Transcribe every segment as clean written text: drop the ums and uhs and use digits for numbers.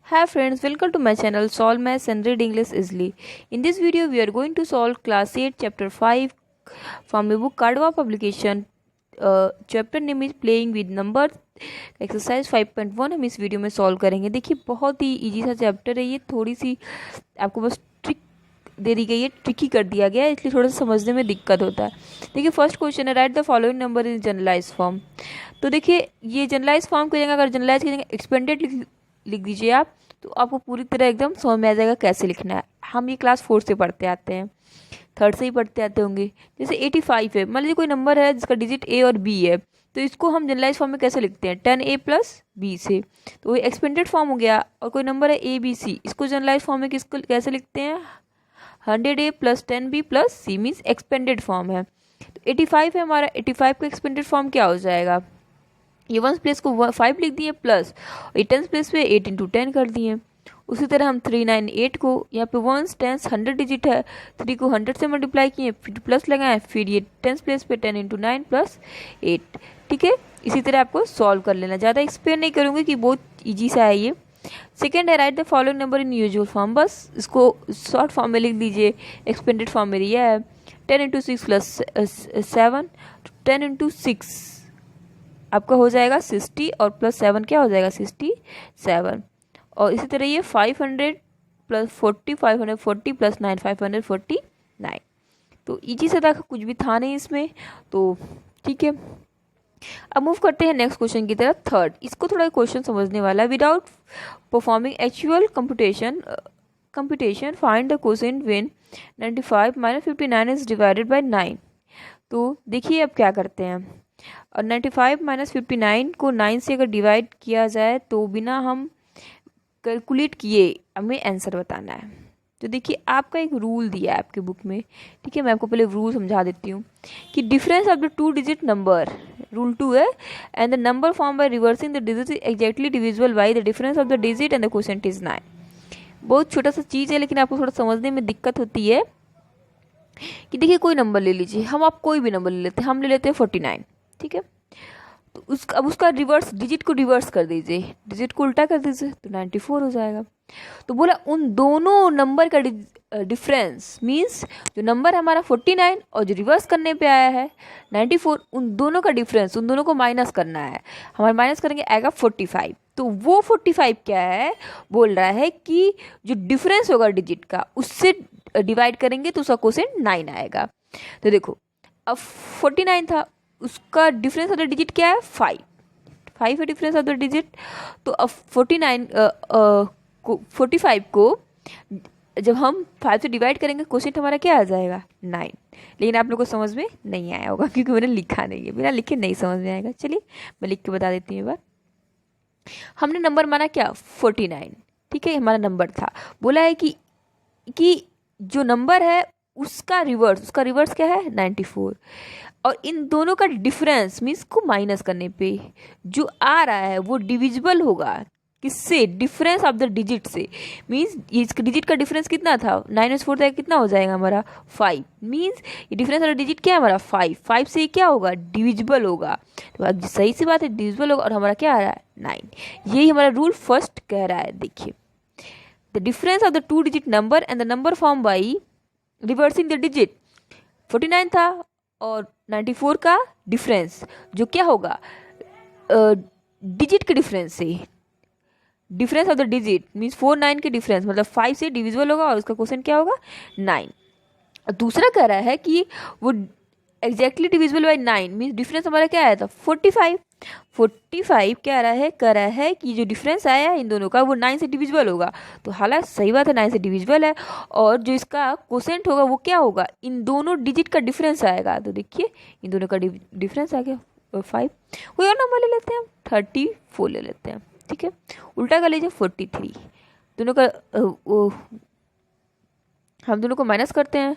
Hi friends, welcome to my channel Solve Maths and Read English Easily. In this video, we are going to solve class 8 chapter 5 from the book Kadwa publication. Chapter name is Playing with Numbers. Exercise 5.1 हम इस video में solve करेंगे। देखिए बहुत ही easy सा chapter है ये, थोड़ी सी आपको बस ट्रिक दे दी गई है, ट्रिकी कर दिया गया है, इसलिए थोड़ा सा समझने में दिक्कत होता है। देखिए फर्स्ट क्वेश्चन है, write the following number in generalise form. तो देखिए ये जनरलाइज फॉर्म की जगह अगर जनरलाइज की जगह एक्सपेंडेड लिख दीजिए आप, तो आपको पूरी तरह एकदम समझ में आ जाएगा कैसे लिखना है। हम ये क्लास 4 से पढ़ते आते हैं, थर्ड से ही पढ़ते आते होंगे। जैसे 85 है, मान लीजिए कोई नंबर है जिसका डिजिट ए और बी है, तो इसको हम जनरलाइज फॉर्म में कैसे लिखते हैं, 10a + b से, तो वो एक्सपेंडेड फॉर्म हो गया। और कोई नंबर है ए बी सी, इसको जनरलाइज फॉर्म में किसको कैसे लिखते हैं, 100a + 10b + c means expanded form है। तो 85 है हमारा, 85 का एक्सपेंडेड फॉर्म क्या हो जाएगा, ये 1 प्लेस को 5 लिख दिए प्लस, ये 10 प्लेस पे 8 × 10 कर दिए। उसी तरह हम 398 को, यहाँ पे 1s 10s 100 डिजिट है, 3 को 100 से मल्टीप्लाई किए, फिर प्लस लगाएं, फिर ये 10 प्लेस पे 10 × 9 + 8। ठीक है, इसी तरह आपको सॉल्व कर लेना, ज़्यादा एक्सप्लेन नहीं करूँगी कि बहुत ईजी सा है ये। सेकेंड है, write the following number in usual form. बस इसको शॉर्ट फॉर्म में लिख दीजिए, एक्सपेंडेड फॉर्म में दिया है 10 × 6 + 7, 10 × 6 आपका हो जाएगा 60 और +7 क्या हो जाएगा 67। और इसी तरह ये 500 + 40, 540 + 9 549। तो इजी से था, कुछ भी था नहीं इसमें, तो ठीक है। अब मूव करते हैं नेक्स्ट क्वेश्चन की तरफ, थर्ड। इसको थोड़ा क्वेश्चन समझने वाला है। Without performing actual computation find the quotient when 95 - 59 is divided bye 9। तो देखिए अब क्या करते हैं, और 95 - 59 को 9 से अगर डिवाइड किया जाए तो बिना हम कैलकुलेट किए हमें आंसर बताना है। तो देखिए आपका एक रूल दिया है आपके बुक में, ठीक है, मैं आपको पहले रूल समझा देती हूँ कि difference of the 2 digit number, rule 2 है, and the number form by reversing the digit is exactly divisible by the difference of the digit and the quotient is 9। बहुत छोटा सा चीज़ है, लेकिन आपको थोड़ा समझने में दिक्कत होती है कि देखिए कोई नंबर ले लीजिए, हम आप कोई भी नंबर ले लेते हैं, हम ले लेते हैं 49, ठीक है। तो अब उसका रिवर्स, डिजिट को रिवर्स कर दीजिए, डिजिट को उल्टा कर दीजिए, तो 94 हो जाएगा। तो बोला उन दोनों नंबर का डिफरेंस मीन्स जो नंबर हमारा 49 और जो रिवर्स करने पे आया है 94, उन दोनों का डिफरेंस, उन दोनों को माइनस करना है। हमारे माइनस करेंगे आएगा 45। तो वो 45 क्या है, बोल रहा है कि जो डिफरेंस होगा डिजिट का उससे डिवाइड करेंगे तो उसका क्वोशिएंट 9 आएगा। तो देखो अब 49 था, उसका डिफरेंस ऑफ द डिजिट क्या है, 5 है डिफरेंस ऑफ द डिजिट। तो अब 45 को जब हम 5 से डिवाइड करेंगे क्वोशिएंट हमारा क्या आ जाएगा, 9। लेकिन आप लोग को समझ में नहीं आया होगा क्योंकि मैंने लिखा नहीं है, बिना लिखे नहीं समझ में आएगा। चलिए मैं लिख के बता देती हूँ एक बार। हमने नंबर माना क्या, 49, ठीक है, हमारा नंबर था। बोला है कि जो नंबर है उसका रिवर्स क्या है, 94। और इन दोनों का डिफरेंस मीन्स को माइनस करने पे जो आ रहा है वो डिविजिबल होगा किससे, डिफरेंस ऑफ द डिजिट से। मीन्स इसका डिजिट का डिफरेंस कितना था, 9 - 4 था, कितना हो जाएगा हमारा 5। मीन्स ये डिफरेंस ऑफ द डिजिट क्या है हमारा 5 से क्या होगा, डिविजिबल होगा। तो अब सही सी बात है, डिविजिबल होगा, और हमारा क्या आ रहा है 9। यही हमारा रूल फर्स्ट कह रहा है। देखिए the difference of the 2 digit number and the number form by reversing the digit, 49 था और 94 का डिफरेंस जो क्या होगा, डिजिट के डिफरेंस से, difference of the digit means 4 9 के डिफरेंस, मतलब 5 से डिविजिबल होगा और उसका क्वोशिएंट क्या होगा 9। दूसरा कह रहा है कि वो exactly divisible by 9 means difference हमारा क्या आया था 45 क्या कह रहा है कि जो डिफरेंस आया है इन दोनों का वो 9 से डिविजिबल होगा। तो हालांकि सही बात है, 9 से डिविजिबल है, और जो इसका क्वोशिएंट होगा वो क्या होगा, इन दोनों डिजिट का डिफरेंस आएगा। तो देखिए इन दोनों का डिफरेंस आ गया 5। कोई और नंबर ले लेते हैं, हम 34 ले लेते हैं, ठीक है, उल्टा कर लीजिए 43। दोनों का हम दोनों को माइनस करते हैं,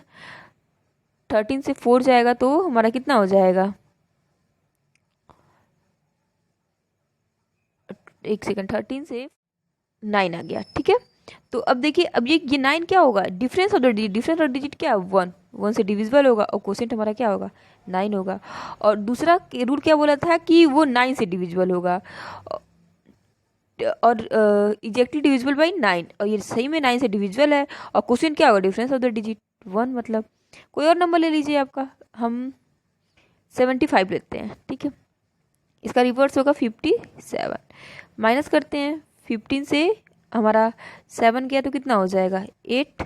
13 से 4 जाएगा तो हमारा कितना हो जाएगा, एक सेकंड, 13 से 9 आ गया, ठीक है। तो अब देखिए अब ये 9 क्या होगा, difference of the digit, difference of digit क्या है 1 से डिविजिबल होगा, और क्वोशिएंट हमारा क्या होगा 9 होगा। और दूसरा रूल क्या बोला था कि वो 9 से डिविजिबल होगा, और एग्जैक्टली डिविजिबल बाई 9, और ये सही में 9 से डिविजिबल है। और क्वेश्चन क्या होगा, डिफरेंस ऑफ द डिजिट 1, मतलब कोई और नंबर ले लीजिए आपका, हम 75 लेते हैं, ठीक है। इसका रिवर्स होगा 57, माइनस करते हैं 15 से, हमारा 7 गया तो कितना हो जाएगा 8,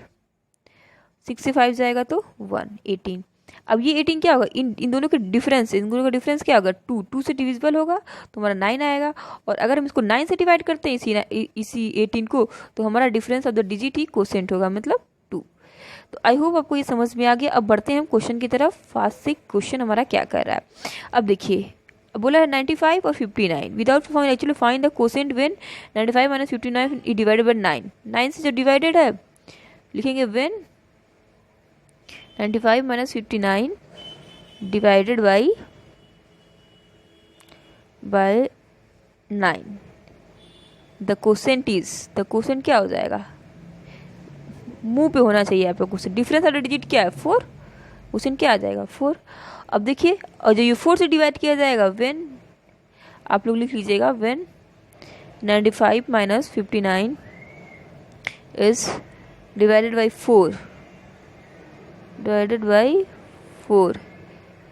6 से 5 जाएगा तो 1, 18। अब ये 18 क्या होगा, इन दोनों के डिफरेंस, इन दोनों का डिफरेंस क्या होगा 2 से डिविजिबल होगा तो हमारा 9 आएगा। और अगर हम इसको 9 से डिवाइड करते हैं इसी 18 को, तो हमारा difference of the digit he quotient होगा, मतलब 2। तो आई होप आपको ये समझ में आ गया। अब बढ़ते हैं हम क्वेश्चन की तरफ, फास्ट से क्वेश्चन हमारा क्या कर रहा है। अब देखिए, बोला है 95 और 59, without performing actually find the quotient when 95 minus 59 is divided bye 9। 9 से जो डिवाइडेड है लिखेंगे when 95 minus 59 divided by 9। The quotient क्या हो जाएगा, मुंह पे होना चाहिए आपका question. Difference of the digit क्या है 4, क्वेश्चन क्या आ जाएगा 4। अब देखिए, और जो ये 4 से डिवाइड किया जाएगा व्हेन, आप लोग लिख लीजिएगा when 95 minus 59 is divided by 4,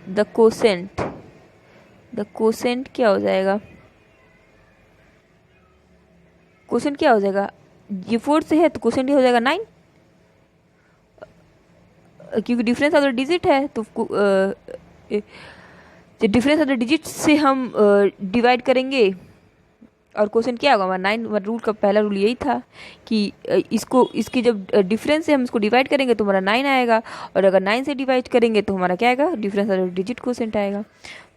the quotient क्या हो जाएगा, क्वेश्चन क्या हो जाएगा, ये 4 से है तो क्वेश्चन ये हो जाएगा 9, क्योंकि डिफरेंस ऑफ द डिजिट है तो डिफरेंस ऑफ द डिजिट से हम डिवाइड करेंगे और क्वेश्चन क्या होगा हमारा 9। रूल का पहला रूल यही था कि इसकी जब डिफरेंस से हम इसको डिवाइड करेंगे तो हमारा 9 आएगा, और अगर 9 से डिवाइड करेंगे तो हमारा क्या आएगा, difference of the digit question आएगा।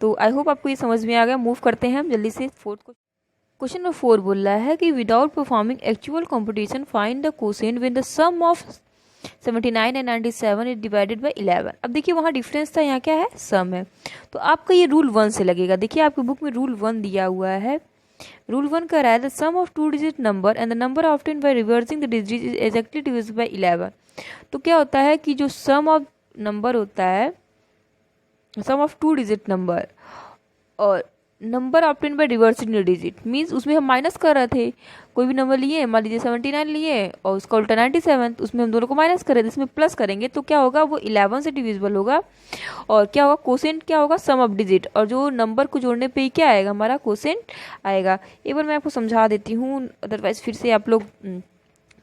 तो आई होप आपको ये समझ में आ गया। मूव करते हैं हम जल्दी से फोर्थ को। क्वेश्चन नंबर 4 बोल रहा है कि without performing actual competition find the quotient when the sum of 79 and 97 is divided by 11। अब देखिए, वहाँ डिफरेंस था, यहाँ क्या है, सम है। तो आपका ये रूल 1 से लगेगा। देखिए आपकी बुक में रूल 1 दिया हुआ है। रूल 1 कह रहा है the sum of 2 digit number and the number obtained by reversing the digit is exactly divisible by 11। तो क्या होता है कि जो सम ऑफ नंबर होता है, सम ऑफ 2 डिजिट नंबर और number obtained by reversing the digit, means उसमें हम माइनस कर रहे थे, कोई भी नंबर लिए, मान लीजिए 79 लिए और उसका उल्टा 97, तो उसमें हम दोनों को माइनस कर रहे थे, इसमें प्लस करेंगे तो क्या होगा, वो 11 से डिविजिबल होगा। और क्या होगा, कोसेंट क्या होगा, सम ऑफ डिजिट, और जो नंबर को जोड़ने पे ही क्या आएगा, हमारा कोसेंट आएगा। एक बार मैं आपको समझा देती हूँ, अदरवाइज फिर से आप लोग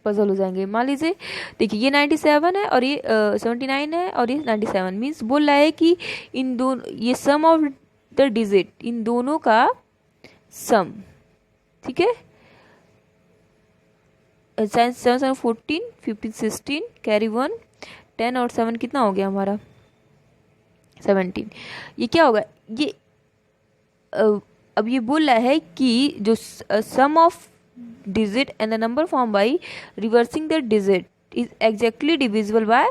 पजल हो जाएंगे। मान लीजिए, देखिए ये 97 है और ये 79 है और ये 97, मीन्स बोल रहा है कि इन दोनों, ये सम ऑफ द डिजिट, इन दोनों का सम, ठीक है। 7 7 14, 15 16, कैरी 1, 10 और 7 कितना हो गया हमारा 17। ये क्या होगा, ये अब ये बोल रहा है कि जो sum of digit and the number form by reversing the digit is exactly divisible by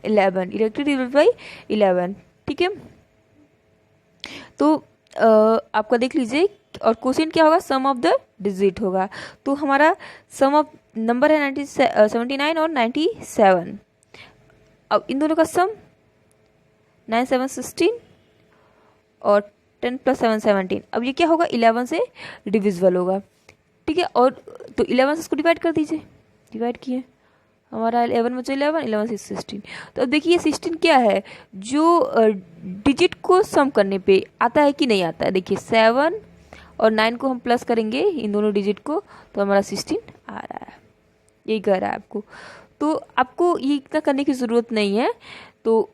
11, इलेक्ट्रिक डिविजिबल बाई 11, ठीक है। तो आपका देख लीजिए, और क्वेश्चन क्या होगा, सम ऑफ द डिजिट होगा। तो हमारा सम ऑफ नंबर है 79 और 97। अब इन दोनों का सम 9 7 16 और 10 + 7 17। अब ये क्या होगा, 11 से डिविजिबल होगा, ठीक है। और तो 11 से इसको डिवाइड कर दीजिए, डिवाइड किए, हमारा 11 बचे 11, 11 से 16। तो अब देखिए 16 क्या है, जो डिजिट को सम करने पे आता है कि नहीं आता है। देखिए 7 और 9 को हम प्लस करेंगे, इन दोनों डिजिट को, तो हमारा 16 आ रहा है। यही कह रहा है आपको, तो आपको ये इतना करने की ज़रूरत नहीं है। तो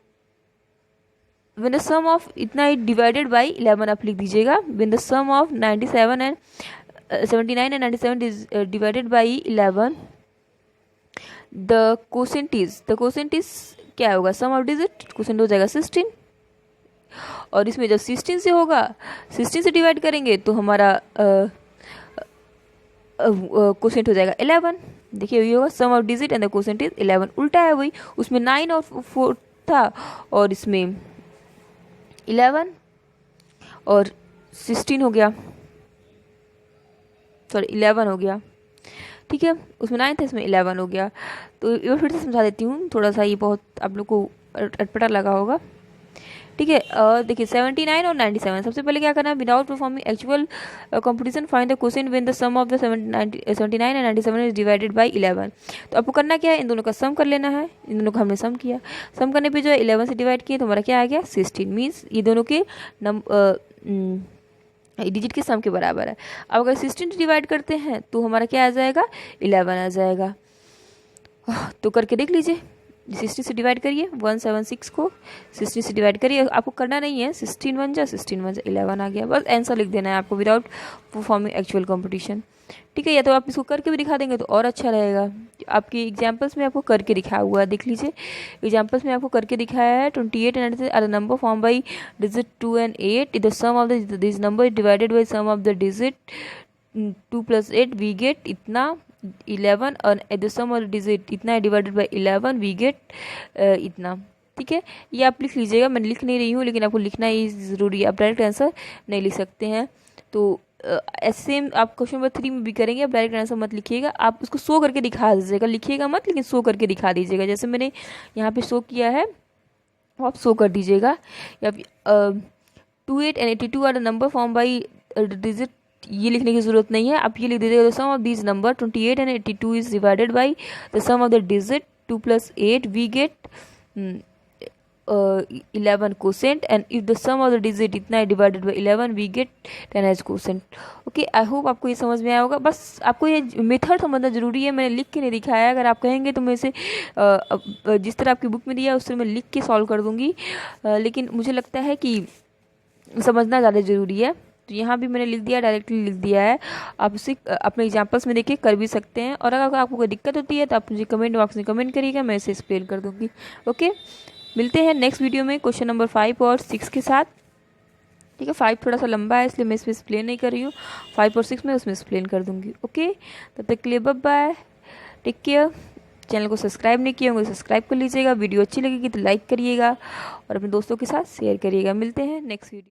when the sum of इतना डिवाइडेड बाई 11 आप लिख दीजिएगा। when the sum of 97 and 79 and 97 is divided by 11, the quotient is क्या होगा, सम ऑफ डिजिट, क्वोशेंट हो जाएगा 16। और इसमें जब 16 से होगा, 16 से डिवाइड करेंगे तो हमारा क्वोशेंट हो जाएगा 11। देखिए ये होगा sum of digit and the quotient is 11, उल्टा है वही, उसमें 9 और 4 था और इसमें 11 और 16 हो गया, सॉरी 11 हो गया, ठीक है। उसमें 9 था, इसमें 11 हो गया। तो ये फिर से समझा देती हूँ, थोड़ा सा ये बहुत आप लोग को अटपटा लगा होगा। ठीक है। देखिए 79 और 97, सबसे पहले क्या करना है, without performing actual competition find the question when the sum of the 79 and 97 is divided by 11। तो आपको करना क्या है, इन दोनों का सम कर लेना है। इन दोनों का हमने सम किया, सम करने पे जो है 11 से डिवाइड किए तो हमारा क्या आ गया 16, मीन्स ये दोनों के डिजिट के सम के बराबर है। अब अगर 16 से डिवाइड करते हैं तो हमारा क्या आ जाएगा 11 आ जाएगा। तो करके देख लीजिए, 60 से डिवाइड करिए 176 को 60 से डिवाइड करिए, आपको करना नहीं है, 16 1 जा 11 आ गया। बस आंसर लिख देना है आपको विदाउट परफॉर्मिंग एक्चुअल कंपटीशन। ठीक है, या तो आप इसको करके भी दिखा देंगे तो और अच्छा रहेगा। आपकी एग्जाम्पल्स में आपको करके दिखाया हुआ है, देख लीजिए एग्जाम्पल्स में आपको करके दिखाया है। 28 and are the number form by digit 2 and 8, the sum of this number divided by sum of the digit 2 + 8 we get इतना 11, और the sum of the digit इतना है डिवाइडेड बाई 11 वी गेट इतना। ठीक है, ये आप लिख लीजिएगा, मैं लिख नहीं रही हूँ लेकिन आपको लिखना ही ज़रूरी है, आप डायरेक्ट आंसर नहीं लिख सकते हैं। तो ऐसे आप क्वेश्चन नंबर 3 में भी करेंगे, आप डायरेक्ट आंसर मत लिखिएगा, आप उसको शो करके दिखा दीजिएगा, लिखिएगा मत लेकिन शो करके दिखा दीजिएगा। जैसे मैंने यहाँ पे शो किया है वो आप शो कर दीजिएगा। या 28 and 82 are the number form by digit, ये लिखने की जरूरत नहीं है, आप ये लिख दीजिएगा, the sum of this number 28 and 82 is divided by the sum of the digit 2 + 8 we get 11 quotient, and if the sum of the digit इतना है divided by 11 we get 10 as quotient. Okay, I hope आपको ये समझ में आया होगा। बस आपको ये मेथड समझना जरूरी है, मैंने लिख के नहीं दिखाया है। अगर आप कहेंगे तो मैं इसे जिस तरह आपकी बुक में दिया है उस तरह मैं लिख के सॉल्व कर दूंगी, लेकिन मुझे लगता है कि समझना ज़्यादा ज़रूरी है, तो यहाँ भी मैंने लिख दिया, डायरेक्टली लिख दिया है। आप उसे अपने एग्जाम्पल्स में देखिए कर भी सकते हैं, और अगर आपको कोई दिक्कत होती है तो आप मुझे कमेंट बॉक्स में कमेंट करिएगा, मैं इसे एक्सप्लेन कर दूँगी। ओके, मिलते हैं नेक्स्ट वीडियो में क्वेश्चन नंबर 5 और 6 के साथ। ठीक है, 5 थोड़ा सा लंबा है इसलिए मैं इसमें एक्सप्लेन नहीं कर रही हूँ, 5 और 6 में उसमें एक्सप्लेन कर दूँगी। ओके, तब तक के लिए bye bye, take care. Channel को सब्सक्राइब नहीं किया होंगे सब्सक्राइब कर लीजिएगा, वीडियो अच्छी लगेगी तो लाइक करिएगा और अपने दोस्तों के साथ शेयर करिएगा। मिलते हैं नेक्स्ट वीडियो।